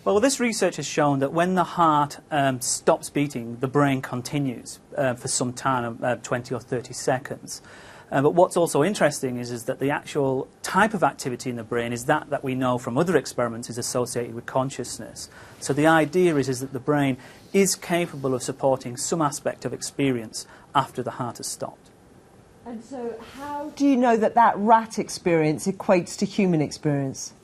Well, this research has shown that when the heart stops beating, the brain continues for some time, 20 or 30 seconds. But what's also interesting is that the actual type of activity in the brain is that we know from other experiments is associated with consciousness. So the idea is that the brain is capable of supporting some aspect of experience after the heart has stopped. And so how do you know that that rat experience equates to human experience?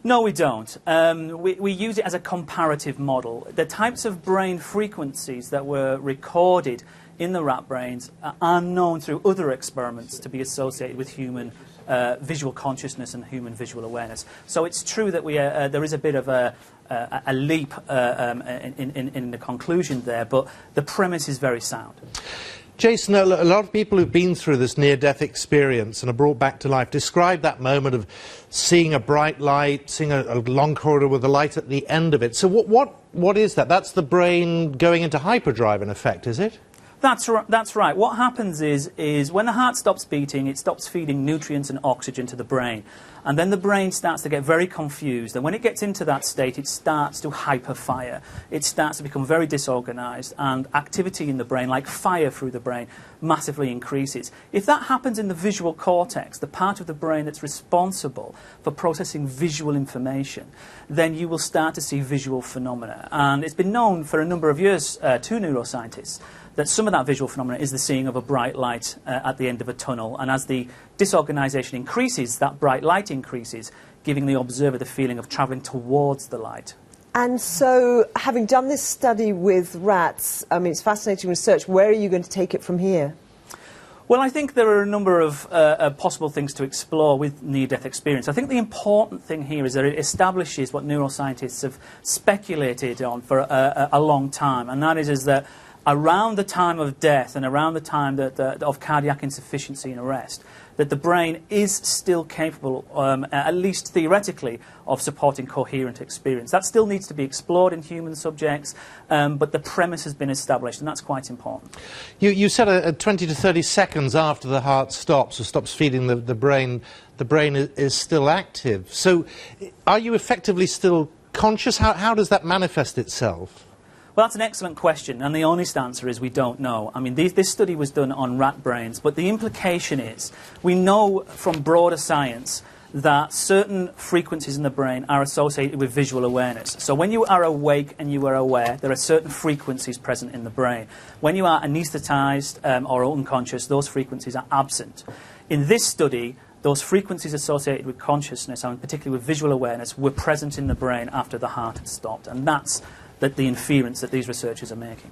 No, we don't. We use it as a comparative model. The types of brain frequencies that were recorded in the rat brains are known through other experiments to be associated with human visual consciousness and human visual awareness. So it's true that there is a bit of a leap in the conclusion there, but the premise is very sound. Jason, a lot of people who've been through this near-death experience and are brought back to life describe that moment of seeing a bright light, seeing a long corridor with a light at the end of it. So what is that? That's the brain going into hyperdrive, in effect, is it? That's right. What happens is when the heart stops beating, it stops feeding nutrients and oxygen to the brain. And then the brain starts to get very confused. And when it gets into that state, it starts to hyperfire. It starts to become very disorganized. And activity in the brain, like fire through the brain, massively increases. If that happens in the visual cortex, the part of the brain that's responsible for processing visual information, then you will start to see visual phenomena. And it's been known for a number of years to neuroscientists that some of that visual phenomena is the seeing of a bright light at the end of a tunnel. And as the disorganization increases, that bright light increases, giving the observer the feeling of travelling towards the light. And so, having done this study with rats, I mean, it's fascinating research. Where are you going to take it from here? Well, I think there are a number of possible things to explore with near-death experience. I think the important thing here is that it establishes what neuroscientists have speculated on for a long time, and that is that around the time of death and around the time of cardiac insufficiency and arrest, that the brain is still capable, at least theoretically, of supporting coherent experience. That still needs to be explored in human subjects, but the premise has been established, and that's quite important. You said 20 to 30 seconds after the heart stops, or stops feeding the brain is still active. So are you effectively still conscious? How does that manifest itself? Well, that's an excellent question, and the honest answer is we don't know. I mean, this study was done on rat brains, but the implication is we know from broader science that certain frequencies in the brain are associated with visual awareness. So when you are awake and you are aware, there are certain frequencies present in the brain. When you are anaesthetized or unconscious, those frequencies are absent. In this study, those frequencies associated with consciousness, and particularly with visual awareness, were present in the brain after the heart had stopped, and that's the inference that these researchers are making.